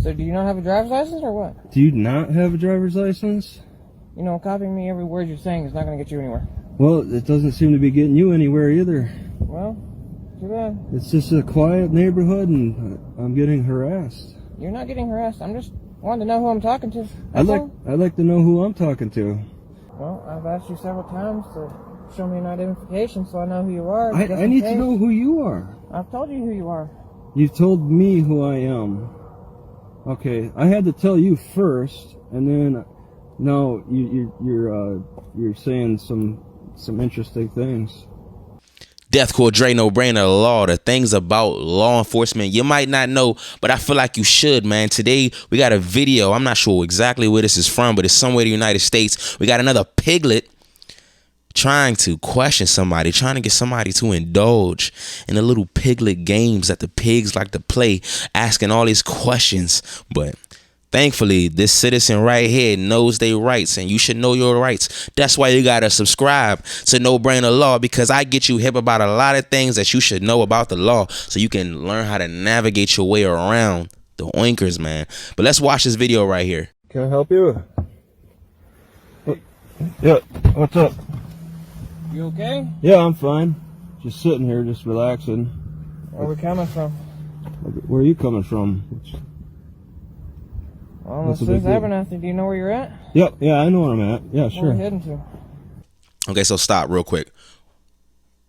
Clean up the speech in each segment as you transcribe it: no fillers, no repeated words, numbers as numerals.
So do you not have a driver's license or what? Do you not have a driver's license? You know, copying me every word you're saying is not going to get you anywhere. Well, it doesn't seem to be getting you anywhere either. Well, too bad. It's just a quiet neighborhood and I'm getting harassed. You're not getting harassed. I'm just wanting to know who I'm talking to. I'd like to know who I'm talking to. Well, I've asked you several times to show me an identification so I know who you are. I need to know who you are. I've told you who you are. You've told me who I am. Okay, I had to tell you first, and then now you're saying some interesting things. Death Quote Dre, No Brainer Law, the things about law enforcement you might not know, but I feel like you should, man. Today, we got a video. I'm not sure exactly where this is from, but it's somewhere in the United States. We got another piglet trying to question somebody, trying to get somebody to indulge in the little piglet games that the pigs like to play, asking all these questions. But thankfully, this citizen right here knows their rights, and you should know your rights. That's why you gotta subscribe to No Brainer Law, because I get you hip about a lot of things that you should know about the law, so you can learn how to navigate your way around the oinkers, man. But let's watch this video right here. Can I help you? Yeah, what's up? You okay? Yeah, I'm fine. Just sitting here, just relaxing. Where are we coming from? Where are you coming from? Well, this is Abernathy. Do you know where you're at? Yep, yeah, I know where I'm at. Yeah, sure. Where are we heading to? Okay, so stop real quick.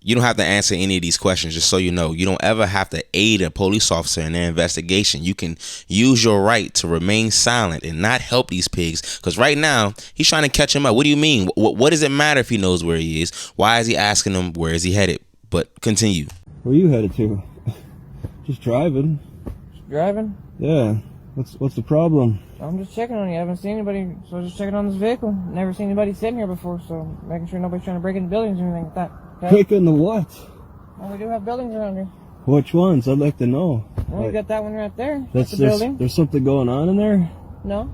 You don't have to answer any of these questions, just so you know. You don't ever have to aid a police officer in their investigation. You can use your right to remain silent and not help these pigs, because right now, he's trying to catch him up. What do you mean? What does it matter if he knows where he is? Why is he asking him where is he headed? But continue. Where are you headed to? Just driving. Just driving? Yeah. What's the problem? I'm just checking on you. I haven't seen anybody, so I'm just checking on this vehicle. Never seen anybody sitting here before, so making sure nobody's trying to break into buildings or anything like that. Okay? Break into what? Well, we do have buildings around here. Which ones? I'd like to know. Well, you got that one right there. That's the building. There's something going on in there? No.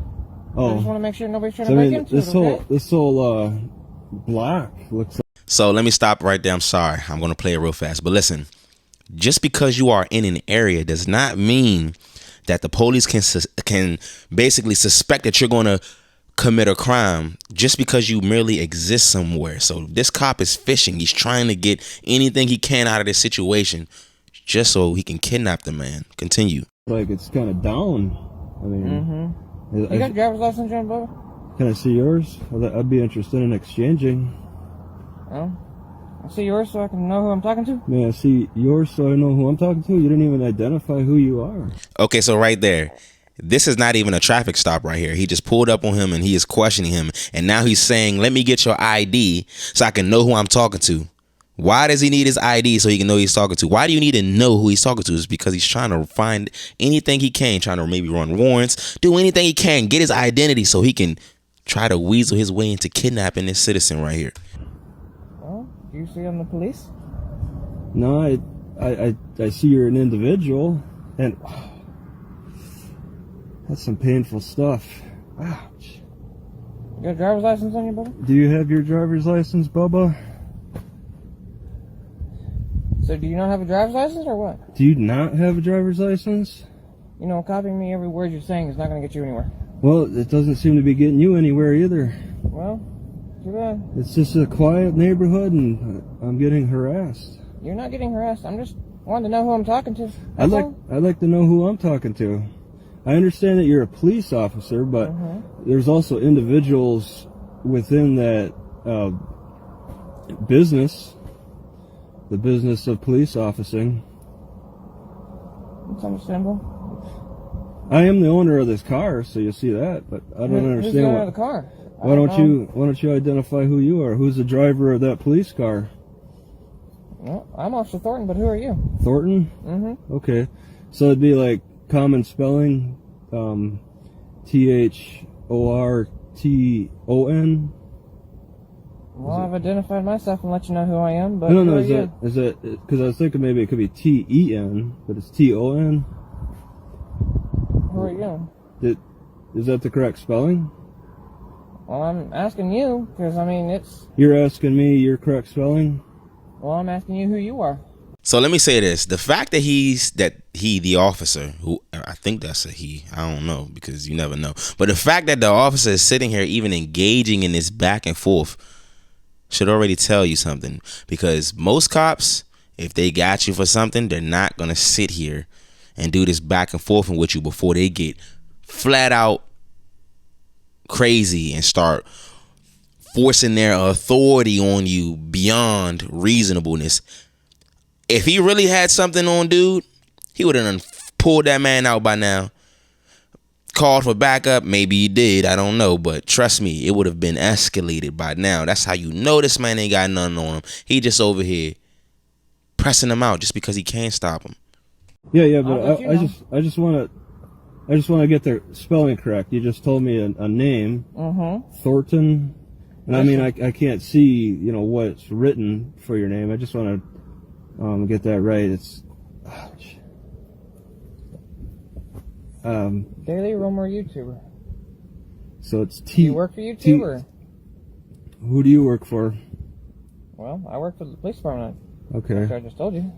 Oh. I just want to make sure nobody's trying to break into it, this whole block looks like... So let me stop right there. I'm sorry. I'm going to play it real fast. But listen, just because you are in an area does not mean that the police can basically suspect that you're going to commit a crime just because you merely exist somewhere. So this cop is fishing. He's trying to get anything he can out of this situation just so he can kidnap the man. Continue. Like it's kind of down. I mean, you got a driver's license, John Bubba? Can I see yours? I'd be interested in exchanging. Oh, I see yours so I can know who I'm talking to? May I see yours so I know who I'm talking to? You didn't even identify who you are. Okay, so right there, this is not even a traffic stop right here. He just pulled up on him and he is questioning him. And now he's saying, let me get your ID so I can know who I'm talking to. Why does he need his ID so he can know who he's talking to? Why do you need to know who he's talking to? It's because he's trying to find anything he can, trying to maybe run warrants, do anything he can, get his identity so he can try to weasel his way into kidnapping this citizen right here. Well, do you see I'm the police? No, I see you're an individual, and that's some painful stuff. Ouch. You got a driver's license on you, Bubba? Do you have your driver's license, Bubba? So do you not have a driver's license or what? Do you not have a driver's license? You know, copying me every word you're saying is not going to get you anywhere. Well, it doesn't seem to be getting you anywhere either. Well, too bad. It's just a quiet neighborhood and I'm getting harassed. You're not getting harassed. I'm just wanting to know who I'm talking to. I'd like to know who I'm talking to. I understand that you're a police officer, but there's also individuals within that business, the business of police officing. It's understandable. I am the owner of this car, so you see that, but I don't understand who's the owner of the car? Why don't you identify who you are? Who's the driver of that police car? Well, I'm Officer Thornton, but who are you? Thornton? Mm-hmm. Okay. So it'd be like common spelling, Thorton? Well, I've identified myself and let you know who I am, but no, is that, because I was thinking maybe it could be T-E-N, but it's T-O-N? Who are you? Is that the correct spelling? Well, I'm asking you, because, I mean, it's... You're asking me your correct spelling? Well, I'm asking you who you are. So let me say this: the fact that the officer, who I think that's a he, I don't know because you never know, but the fact that the officer is sitting here even engaging in this back and forth should already tell you something. Because most cops, if they got you for something, they're not gonna sit here and do this back and forth with you before they get flat out crazy and start forcing their authority on you beyond reasonableness. If he really had something on dude, he would have pulled that man out by now. Called for backup, maybe he did, I don't know, but trust me, it would have been escalated by now. That's how you know this man ain't got nothing on him. He just over here pressing him out just because he can't stop him. Yeah, but I just want to get the spelling correct. You just told me a name, Thornton, and I mean I can't see what's written for your name. I just want to get that right. It's Daily Roamer YouTuber. So it's T. Do you work for YouTube or? Who do you work for? Well, I work for the police department. Okay. I just told you.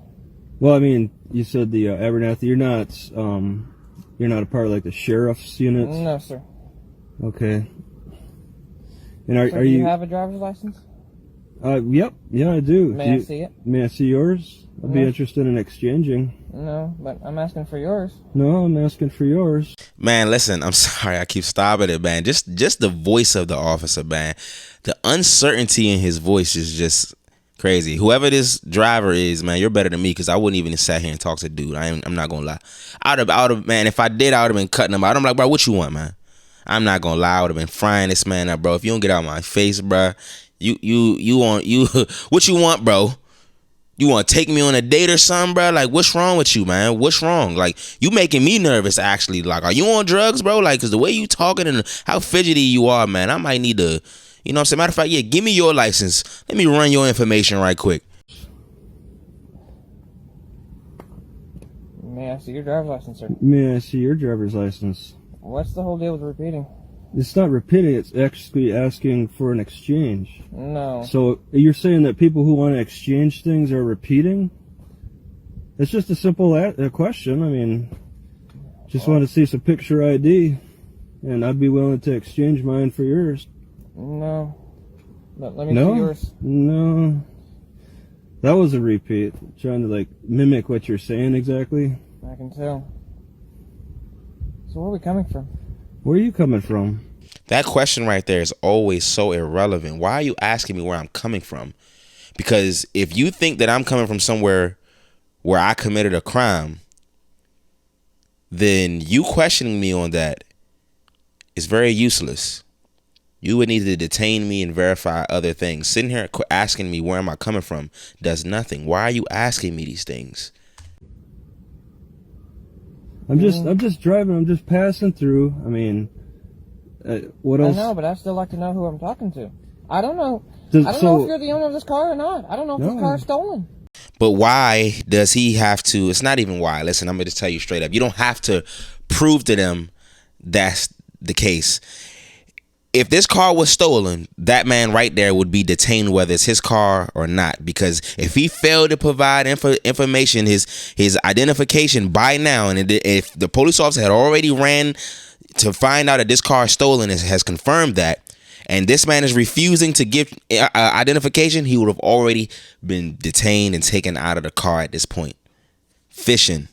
Well, I mean, you said the Abernathy. You're not a part of like the sheriff's units. No, sir. Okay. And are do you have a driver's license? Yep. Yeah, I do. May I see it? May I see yours? I'd be interested in exchanging. No, but I'm asking for yours. No, I'm asking for yours. Man, listen, I'm sorry I keep stopping it, man. Just the voice of the officer, man. The uncertainty in his voice is just crazy. Whoever this driver is, man, you're better than me because I wouldn't even sat here and talk to dude. I'm not going to lie. I would have, man, if I did, I would have been cutting him out. I'm like, bro, what you want, man? I'm not going to lie. I would have been frying this man up, bro. If you don't get out of my face, bro, what you want, bro? You want to take me on a date or something, bro? Like, what's wrong with you, man? What's wrong? Like, you making me nervous, actually. Like, are you on drugs, bro? Like, because the way you talking and how fidgety you are, man, I might need to, you know what I'm saying? Matter of fact, yeah, give me your license. Let me run your information right quick. May I see your driver's license, sir? May I see your driver's license? What's the whole deal with repeating? It's not repeating, it's actually asking for an exchange. No. So you're saying that people who want to exchange things are repeating? It's just a simple question. I mean, just want to see some picture ID, and I'd be willing to exchange mine for yours. No. But let me see yours. No. That was a repeat. Trying to, like, mimic what you're saying exactly. I can tell. So where are we coming from? Where are you coming from? That question right there is always so irrelevant. Why are you asking me where I'm coming from? Because if you think that I'm coming from somewhere where I committed a crime, then you questioning me on that is very useless. You would need to detain me and verify other things. Sitting here asking me where am I coming from does nothing. Why are you asking me these things? I'm just driving. I'm just passing through. I mean, what else? I know, but I'd still like to know who I'm talking to. I don't know. I don't know if you're the owner of this car or not. I don't know if this car is stolen. But why does he have to? It's not even why. Listen, I'm going to just tell you straight up. You don't have to prove to them that's the case. If this car was stolen, that man right there would be detained whether it's his car or not. Because if he failed to provide information, his identification by now, and if the police officer had already ran to find out that this car is stolen and has confirmed that, and this man is refusing to give identification, he would have already been detained and taken out of the car at this point. Fishing.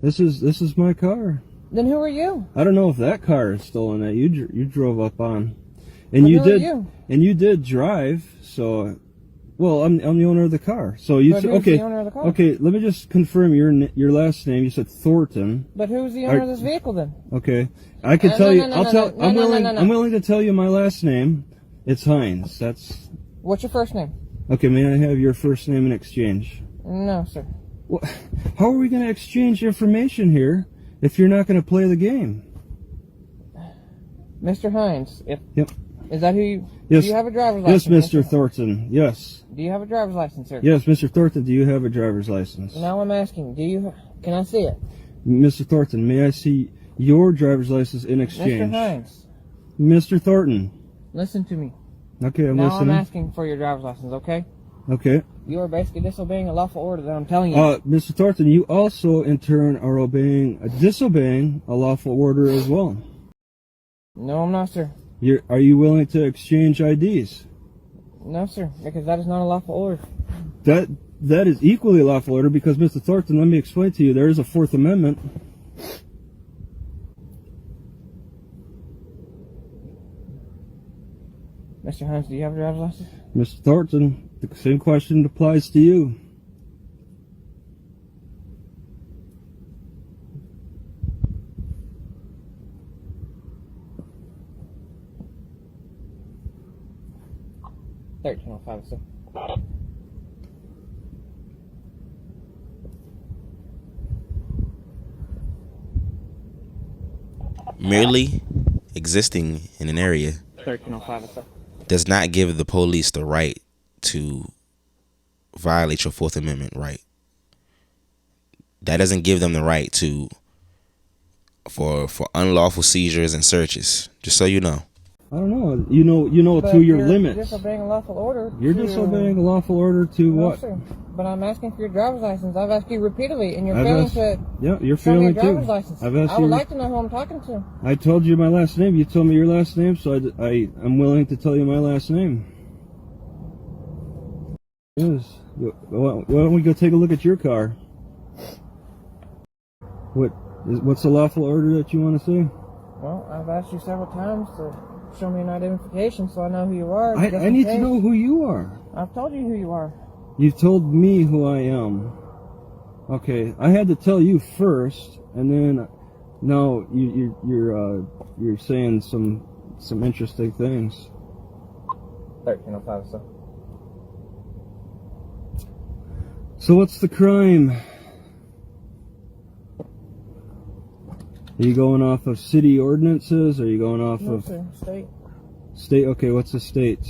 This is my car. Then who are you? I don't know if that car is stolen that you drove up on. And you did drive, so well, I'm the owner of the car. So you said, okay, the owner of the car? Okay, let me just confirm your last name. You said Thornton. But who's the owner of this vehicle then? Okay. I can tell you. I'm willing to tell you my last name. It's Hines. That's. What's your first name? Okay, may I have your first name in exchange? No, sir. Well, how are we going to exchange information here if you're not going to play the game? Mr. Hines. Yep. Is that who you? Yes. Do you have a driver's license? Yes, Mr. Thornton. Yes. Do you have a driver's license, sir? Yes, Mr. Thornton. Do you have a driver's license? Now I'm asking. Can I see it? Mr. Thornton, may I see your driver's license in exchange? Mr. Hines. Mr. Thornton. Listen to me. Okay, I'm now listening. I'm asking for your driver's license, okay? Okay. You are basically disobeying a lawful order that I'm telling you. Mr. Thornton, you also in turn are disobeying a lawful order as well. No, I'm not, sir. Are you willing to exchange IDs? No, sir, because that is not a lawful order. That is equally a lawful order because, Mr. Thornton, let me explain to you, there is a Fourth Amendment. Mr. Hines, do you have a driver's license? Mr. Thornton, the same question applies to you. $13.05, sir. Merely existing in an area $13.05, sir. does not give the police the right to violate your Fourth Amendment right. That doesn't give them the right to for unlawful seizures and searches. Just so you know. I don't know. You know But to your you're limits. disobeying a lawful order. You're disobeying a lawful order to No, what? sir. But I'm asking for your driver's license. I've asked you repeatedly, and you're I've failing asked- to Yeah, you're show me your failing too. driver's license. I've asked I would you. like to know who I'm talking to. I told you my last name. You told me your last name, so I'm willing to tell you my last name. Yes. Why don't we go take a look at your car? What's the lawful order that you want to see? Well, I've asked you several times to show me an identification so I know who you are. I need to know who you are. I've told you who you are. You've told me who I am. Okay, I had to tell you first, and then now you're saying some interesting things. 13.05, sir. So what's the crime? Are you going off of city ordinances? Are you going off No, of sir. State. state? Okay, what's the state?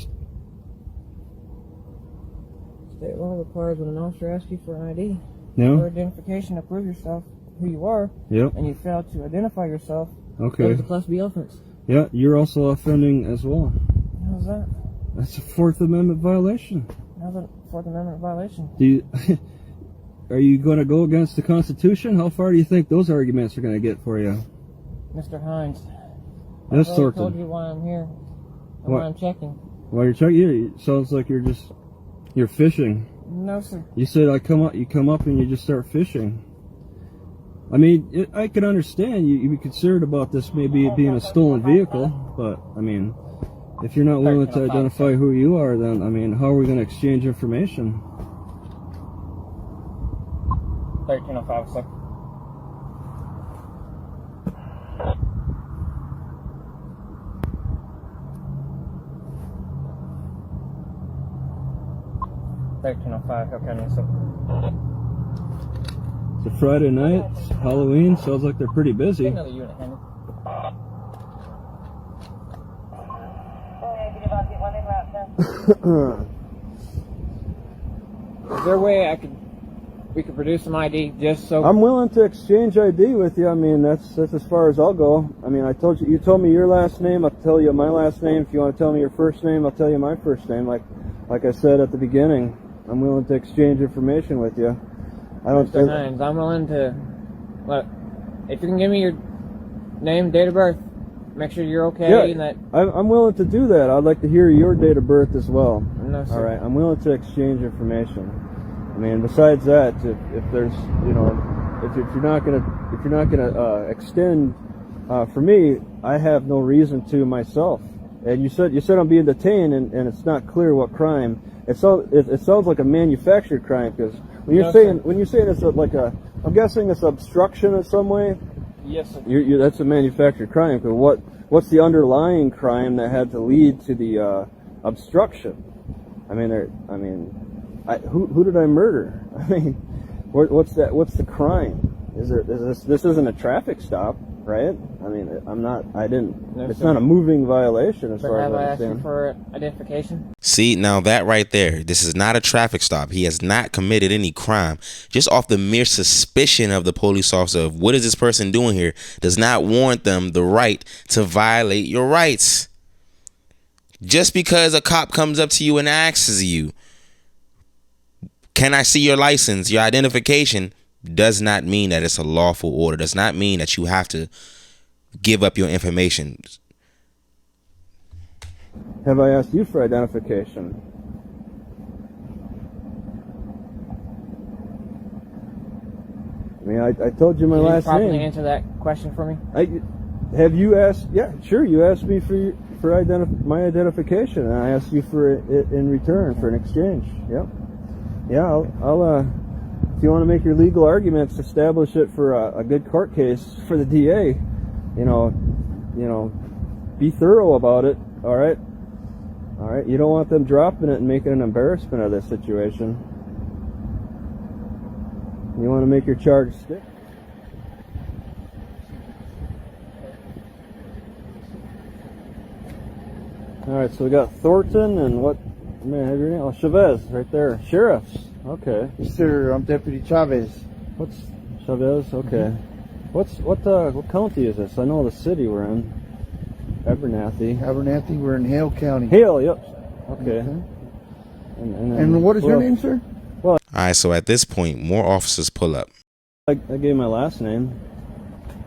State law requires when an officer asks you for an ID or No? identification to prove yourself who you are, Yep. and you fail to identify yourself, Okay. there's a Class B offense. Yeah, you're also offending as well. How's that? That's a Fourth Amendment violation. How's a Fourth Amendment violation? Do you, are you going to go against the Constitution? How far do you think those arguments are going to get for you? Mr. Hines, Yes, I've already told Thornton. you why I'm here and What? why I'm checking. While you're checking, it sounds like you're fishing. No, sir. You said you come up and you just start fishing. I mean, I can understand you'd be concerned about this maybe it being a stolen vehicle, but I mean, if you're not willing to identify who you are, then I mean, how are we going to exchange information? 13.05, sir. $13.05, okay, sir. It's a Friday night, it's Halloween, sounds like they're pretty busy. Get another unit, Henry. Is there a way we could produce some ID just so... I'm willing to exchange ID with you. I mean, that's as far as I'll go. I mean, you told me your last name. I'll tell you my last name. If you want to tell me your first name, I'll tell you my first name. Like I said at the beginning, I'm willing to exchange information with you. Mr. Hines, I'm willing to... Look, if you can give me your name, date of birth, make sure you're okay. Yeah, and that... I'm willing to do that. I'd like to hear your date of birth as well. No, sir. All right, I'm willing to exchange information. I mean, besides that, if there's, you know, if you're not gonna extend for me, I have no reason to myself. And you said I'm being detained, and it's not clear what crime. It sounds like a manufactured crime, because when you're saying it's I'm guessing it's obstruction in some way. Yes, sir. That's a manufactured crime. Because what's the underlying crime that had to lead to the obstruction? Who did I murder? I mean, what's that? What's the crime? This isn't a traffic stop, right? I mean, No, it's sir. not a moving violation as But far as have I I asked you understand. for identification? See, now that right there, this is not a traffic stop. He has not committed any crime. Just off the mere suspicion of the police officer of what is this person doing here does not warrant them the right to violate your rights. Just because a cop comes up to you and asks you, Can I see your license? Your identification does not mean that it's a lawful order. Does not mean that you have to give up your information. Have I asked you for identification? I mean, I told you my Can you last properly name. answer that question for me? Have you asked? Yeah, sure. You asked me for my identification, and I asked you for it in return for an exchange. Yep. Yeah. I'll if you want to make your legal arguments, establish it for a good court case for the DA. You know, be thorough about it. All right. All right. You don't want them dropping it and making an embarrassment of this situation. You want to make your charge stick. All right, so we got Thornton and what? May I have your name? Oh, Chavez, right there. Sheriffs. Okay. Sir, I'm Deputy Chavez. What's Chavez? Okay. What county is this? I know the city we're in. Abernathy, we're in Hale County. Hale. Yep. Okay. And what is your name, sir? All right, so at this point, more officers pull up. I gave my last name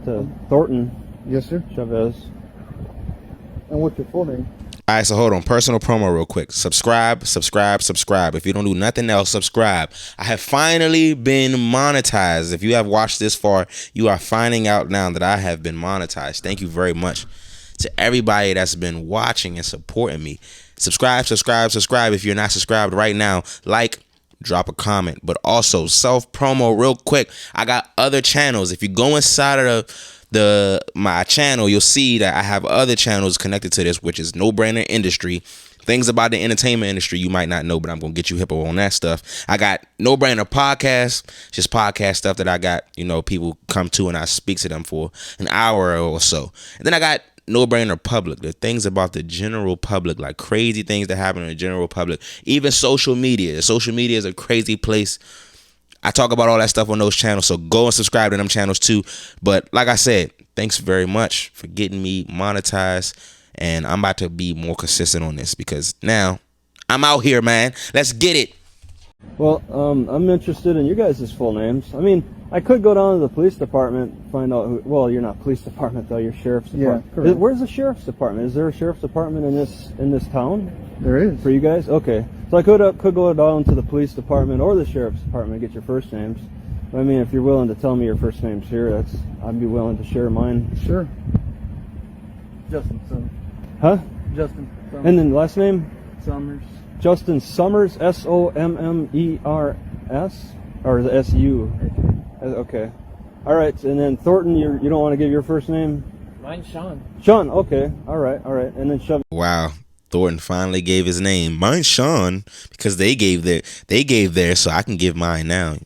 to Thornton. Yes, sir. Chavez. And what's your full name? All right, so hold on. Personal promo real quick. Subscribe. If you don't do nothing else, subscribe. I have finally been monetized. If you have watched this far, you are finding out now that I have been monetized. Thank you very much to everybody that's been watching and supporting me. Subscribe. If you're not subscribed right now, like, drop a comment. But also, self-promo real quick. I got other channels. If you go inside of my channel, you'll see that I have other channels connected to this, which is No Brainer Industry, things about the entertainment industry you might not know, but I'm gonna get you hippo on that stuff. I got No Brainer Podcast, just podcast stuff that I got, people come to and I speak to them for an hour or so. And then I got No Brainer Public, the things about the general public, like crazy things that happen in the general public, even social media. Social media is a crazy place. I talk about all that stuff on those channels, so go and subscribe to them channels too. But like I said, thanks very much for getting me monetized, and I'm about to be more consistent on this because now I'm out here, man. Let's get it. Well, I'm interested in you guys' full names. I mean, I could go down to the police department, find out who, well, you're not police department though, you're sheriff's department. Yeah, correct. Where's the sheriff's department? Is there a sheriff's department in this town? There is. For you guys? Okay. So I could go down to the police department or the sheriff's department and get your first names. I mean, if you're willing to tell me your first names here, I'd be willing to share mine. Sure. Justin Summers. Huh? Justin Summers. And then last name? Summers. Justin Summers, S-O-M-M-E-R-S? Or is it S-U? Okay. All right. And then Thornton, you don't want to give your first name? Mine's Sean. Sean. Okay. All right. And then Wow. Thornton finally gave his name. Mine's Sean because they gave theirs, so I can give mine now.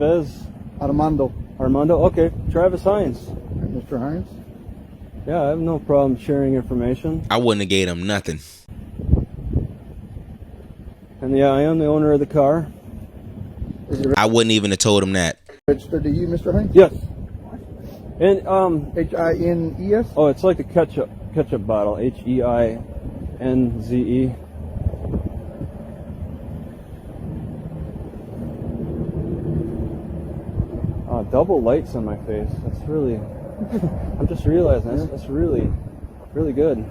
Chavez. Armando. Okay. Travis Hines. Mr. Hines. Yeah, I have no problem sharing information. I wouldn't have gave him nothing. And yeah, I am the owner of the car. I wouldn't even have told him that. Registered to you, Mr. Hines? Yes. And H-I-N-E-S? oh, it's like a ketchup bottle. H-E-I-N-Z-E. Double lights on my face. That's really. I'm just realizing that's really, really good.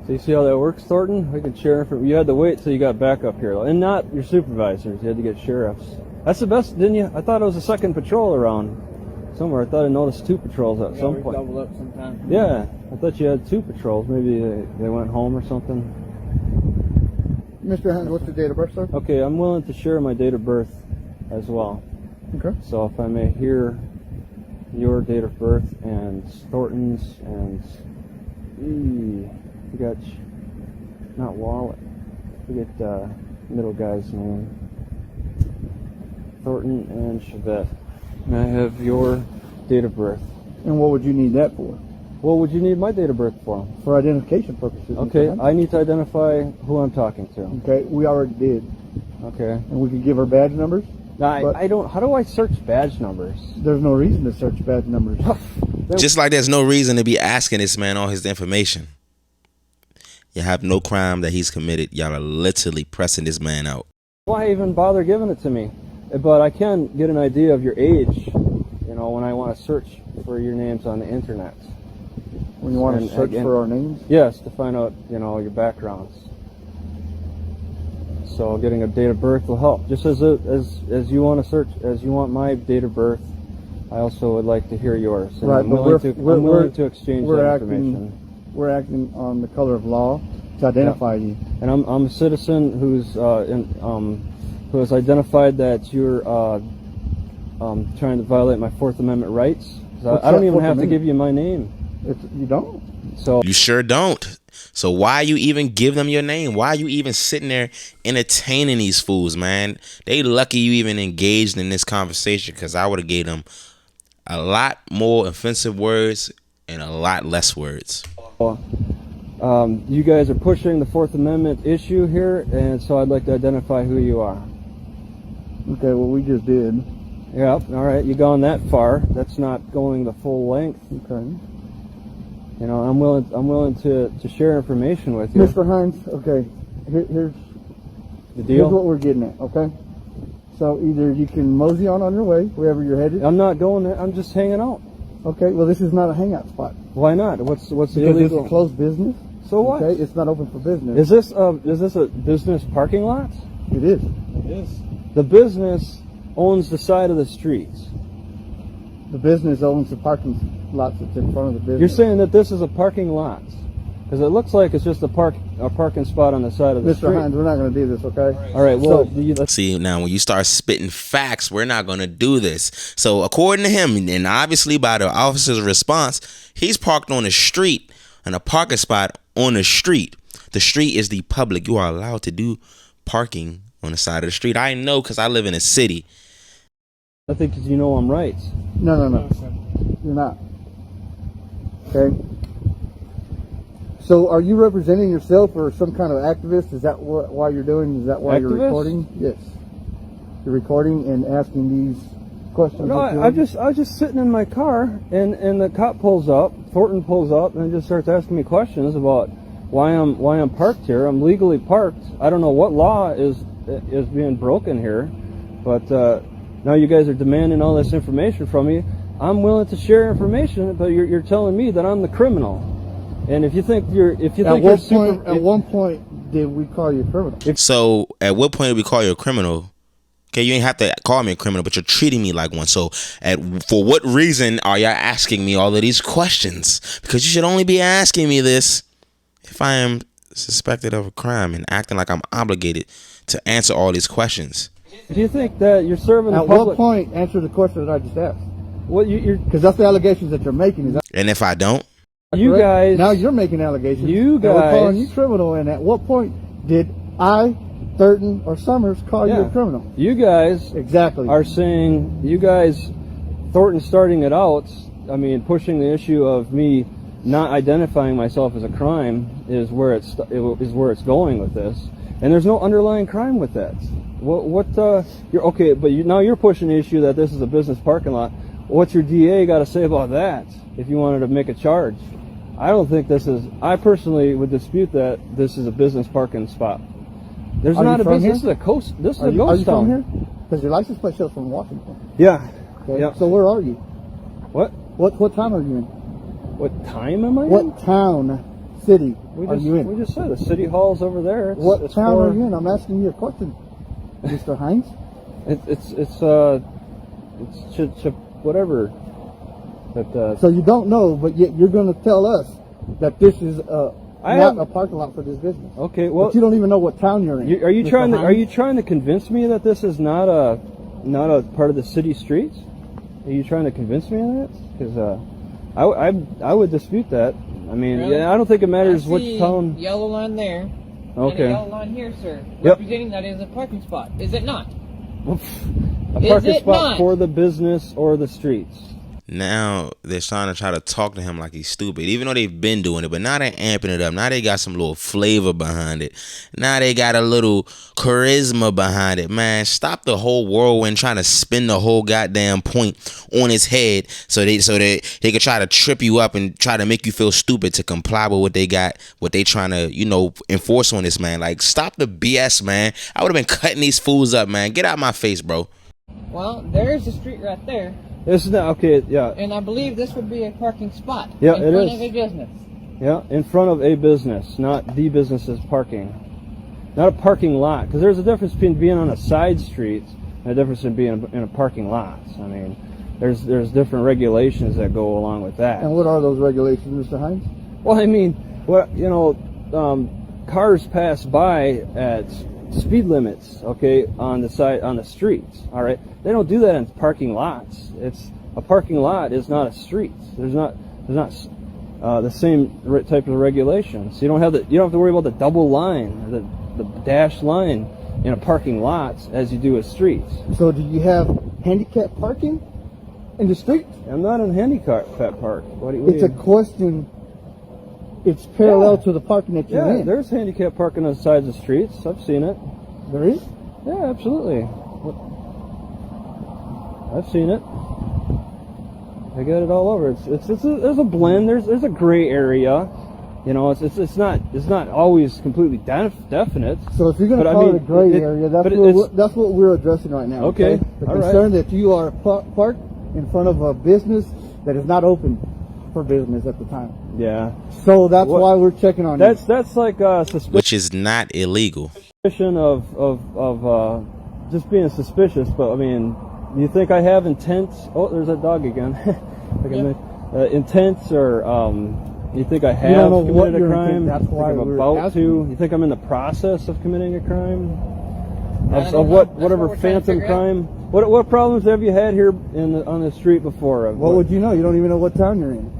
So you see how that works, Thornton? We can share from. You had to wait till you got back up here, and not your supervisors. You had to get sheriffs. That's the best, didn't you? I thought it was a second patrol around somewhere. I thought I noticed 2 patrols at some point. Double up sometime. Yeah, I thought you had 2 patrols. Maybe they went home or something. Mr. Hines, what's the date of birth, sir? Okay, I'm willing to share my date of birth as well. Okay. So if I may hear your date of birth and Thornton's and forget, not Wallet. Forget middle guy's name. Thornton and Chavez. May I have your date of birth? And what would you need that for? What would you need my date of birth for? For identification purposes. Okay, Mr. Hines. I need to identify who I'm talking to. Okay, we already did. Okay. And we could give our badge numbers? Now, I don't. How do I search badge numbers? There's no reason to search badge numbers. Just like there's no reason to be asking this man all his information. You have no crime that he's committed. Y'all are literally pressing this man out. Why even bother giving it to me? But I can get an idea of your age, you know, when I want to search for your names on the internet. When you want to search for our names? Yes, to find out, you know, your backgrounds. So getting a date of birth will help. Just as you want to search, as you want my date of birth, I also would like to hear yours. And Right, I'm but willing to exchange that information. We're acting on the color of law to identify you. And I'm a citizen who has identified that you're trying to violate my Fourth Amendment rights. I don't even have to give you my name. You don't? So you sure don't. So why you even give them your name? Why you even sitting there entertaining these fools, man? They lucky you even engaged in this conversation, because I would have gave them a lot more offensive words and a lot less words. You guys are pushing the Fourth Amendment issue here, and so I'd like to identify who you are. Okay, well, we just did. Yeah, all right, you've gone that far. That's not going the full length. Okay. You know, I'm willing to share information with you. Mr. Hines, okay, here's The deal? Here's what we're getting at, okay? So either you can mosey on your way, wherever you're headed. I'm not going there. I'm just hanging out. Okay, well, this is not a hangout spot. Why not? What's the Because illegal? it's a closed business. So what? Okay, it's not open for business. Is this a business parking lot? It is. It is. The business owns the side of the streets. The business owns the parking lots that's in front of the business. You're saying that this is a parking lot? Because it looks like it's just a parking spot on the side of the street. Mr. Hines, we're not going to do this, okay? All right. Well, let's see now. When you start spitting facts, we're not going to do this. So according to him, and obviously by the officer's response, he's parked on the street, in a parking spot on the street. The street is the public. You are allowed to do parking on the side of the street. I know, because I live in a city. I think you know I'm right. No. You're not. Okay? So are you representing yourself or some kind of activist? Is that why you're doing? Is that why you're recording? Yes. You're recording and asking these questions. No, I was just sitting in my car, and the cop pulls up, Thornton pulls up, and just starts asking me questions about why I'm parked here. I'm legally parked. I don't know what law is being broken here, but now you guys are demanding all this information from me. I'm willing to share information, but you're telling me that I'm the criminal. And if you think at one point did we call you a criminal? So at what point did we call you a criminal? Okay, you ain't have to call me a criminal, but you're treating me like one. So for what reason are y'all asking me all of these questions? Because you should only be asking me this if I am suspected of a crime and acting like I'm obligated to answer all these questions. Do you think that you're serving the public? At what point answer the question that I just asked? Well, you're because that's the allegations that you're making. And if I don't? You guys now you're making allegations. You guys we're calling you criminal. And at what point did I, Thurton, or Summers call you a criminal? You guys exactly are saying Thornton starting it out. I mean, pushing the issue of me not identifying myself as a crime is where it's going with this. And there's no underlying crime with that. You're okay, but now you're pushing the issue that this is a business parking lot. What's your DA got to say about that? If you wanted to make a charge, I don't think this is. I personally would dispute that this is a business parking spot. There's not a business. This is a coast. This is a ghost town. Are you from here? Because your license plate shows from Washington. Yeah. Okay. Yeah. So where are you? What town are you in? What time am I in? What town, city are you in? We just said the city hall's over there. What town are you in? I'm asking you a question, Mr. Hines. It's whatever. But, so you don't know, but yet you're going to tell us that this is not a parking lot for this business. Okay, well, but you don't even know what town you're in. Are you trying to convince me that this is not a part of the city streets? Are you trying to convince me of that? Because I would dispute that. I mean, really? I don't think it matters which town. Yellow line there. Okay. And a yellow line here, sir. Yep. Representing that is a parking spot. Is it not? A parking spot for the business or the streets. Now they're trying to talk to him like he's stupid, even though they've been doing it. But now they're amping it up. Now they got some little flavor behind it. Now they got a little charisma behind it. Man, stop the whole whirlwind trying to spin the whole goddamn point on his head so they could try to trip you up and try to make you feel stupid to comply with what they got, what they trying to, you know, enforce on this man. Like, stop the BS, man. I would have been cutting these fools up, man. Get out my face, bro. Well, there's the street right there. This is not okay. Yeah. And I believe this would be a parking spot. Yeah, in it front is. of a business. Yeah, in front of a business, not the business's parking. Not a parking lot, because there's a difference between being on a side street and a difference in being in a parking lot. I mean, there's different regulations that go along with that. And what are those regulations, Mr. Hines? Well, I mean, cars pass by at speed limits, okay, on the streets. All right, they don't do that in parking lots. A parking lot is not a street. There's not the same type of regulations. You don't have to worry about the double line or the dashed line in a parking lot as you do with streets. So do you have handicap parking in the street? I'm not in handicap park. It's a question. It's parallel to the parking that you're in. Yeah, there's handicap parking on the sides of streets. I've seen it. There is? Yeah, absolutely. I've seen it. I got it all over. There's a blend. There's a gray area. You know, it's not always completely definite. So if you're going to call it a gray area, that's what we're addressing right now. Okay. The concern that you are parked in front of a business that is not open for business at the time. Yeah. So that's why we're checking on you. That's like suspicion. Which is not illegal. Suspicion of just being suspicious, but I mean, you think I have intent? Oh, there's that dog again. Intent, or you think I have committed a crime? That's why I'm about to. You think I'm in the process of committing a crime? Of whatever phantom crime? What problems have you had here on the street before? What would you know? You don't even know what town you're in.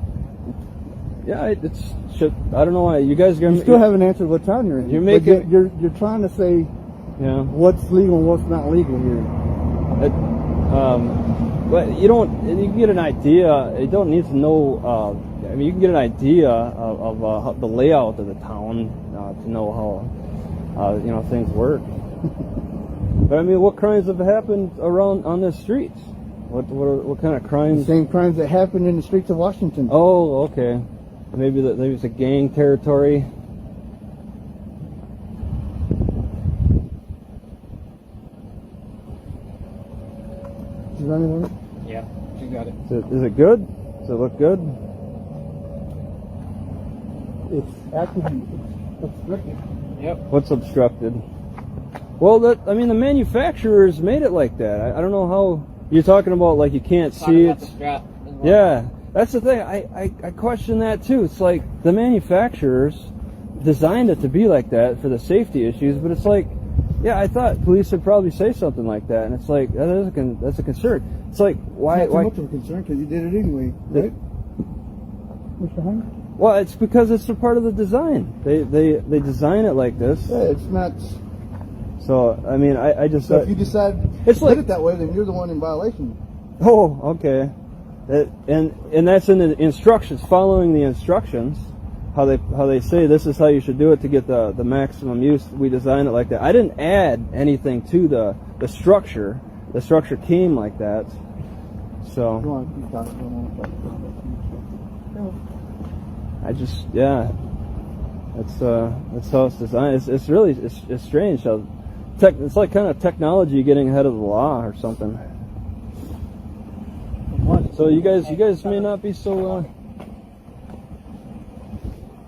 Yeah, it's shit. I don't know why you guys. You still haven't answered what town you're in. You're trying to say, yeah, what's legal and what's not legal here. But you can get an idea. You don't need to know. I mean, you can get an idea of the layout of the town to know how things work. But I mean, what crimes have happened around on the streets? What kind of crimes? The same crimes that happened in the streets of Washington. Oh, okay. Maybe it's a gang territory. She's running on it? Yeah, she got it. Is it good? Does it look good? It's actually obstructed. Yep. What's obstructed? Well, the manufacturers made it like that. I don't know how you're talking about. Like you can't see it. Yeah, that's the thing. I question that too. It's like the manufacturers designed it to be like that for the safety issues, but it's like, yeah, I thought police would probably say something like that, and it's like that's a concern. It's like why? Not too much of a concern because you did it anyway, right, Mr. Hines? Well, it's because it's a part of the design. They design it like this. Yeah, it's not. So I mean, I just. So if you decide to put it that way, then you're the one in violation. Oh, okay. And that's in the instructions. Following the instructions, how they say this is how you should do it to get the maximum use. We designed it like that. I didn't add anything to the structure. The structure came like that. So. I just that's how it's designed. It's really strange how it's like kind of technology getting ahead of the law or something. So you guys may not be so.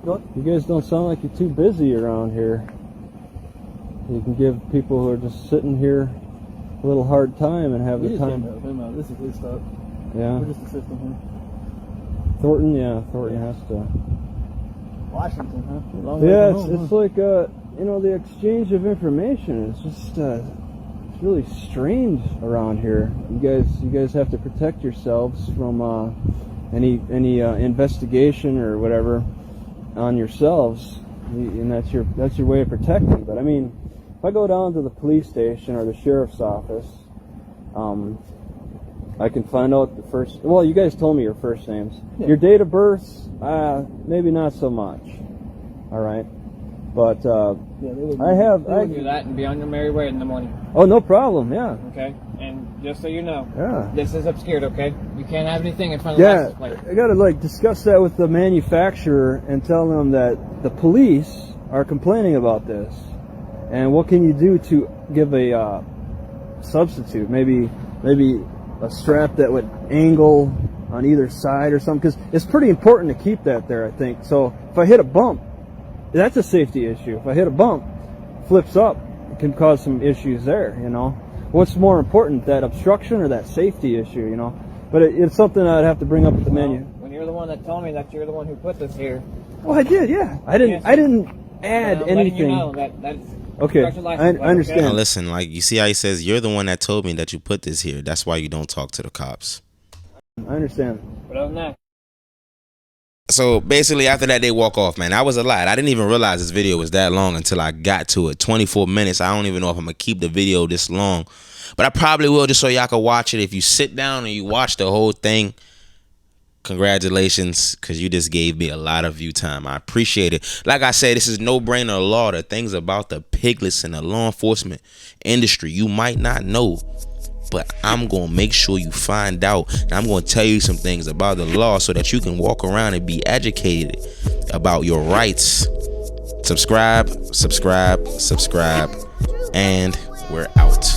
You guys don't sound like you're too busy around here. You can give people who are just sitting here a little hard time and have the time. This is his stuff. Yeah. We're just assisting him. Thornton has to. Washington, huh? Long way Yeah, from home, it's like the exchange of information. It's just it's really strange around here. You guys have to protect yourselves from any investigation or whatever on yourselves, and that's your way of protecting. But I mean, if I go down to the police station or the sheriff's office, I can find out the first. Well, you guys told me your first names. Yeah. Your date of birth, maybe not so much. All right, but Yeah, they would. I have. I do that and be on your merry way in the morning. Oh, no problem. Yeah. Okay? And just so you know, Yeah. this is obscured, okay? You can't have anything in front of the Yeah, license plate. I gotta like discuss that with the manufacturer and tell them that the police are complaining about this, and what can you do to give a substitute? Maybe a strap that would angle on either side or something, because it's pretty important to keep that there, I think. So if I hit a bump, that's a safety issue. If I hit a bump, flips up, it can cause some issues there, you know. What's more important, that obstruction or that safety issue, you know? But it's something I'd have to bring up with the menu. When you're the one that told me that you're the one who put this here, Well, I did, yeah. I didn't add I'm letting anything. you know that's Okay, Start your license plate, I understand. Now listen, like you see how he says, you're the one that told me that you put this here. That's why you don't talk to the cops. I understand. But other than that, So basically after that, they walk off, man. That was a lot. I didn't even realize this video was that long until I got to it. 24 minutes. I don't even know if I'm going to keep the video this long. But I probably will, just so y'all can watch it. If you sit down and you watch the whole thing, congratulations, because you just gave me a lot of view time. I appreciate it. Like I said, this is no brainer law. The things about the piglets and the law enforcement industry you might not know, but I'm going to make sure you find out. And I'm going to tell you some things about the law so that you can walk around and be educated about your rights. Subscribe, subscribe, subscribe, and we're out.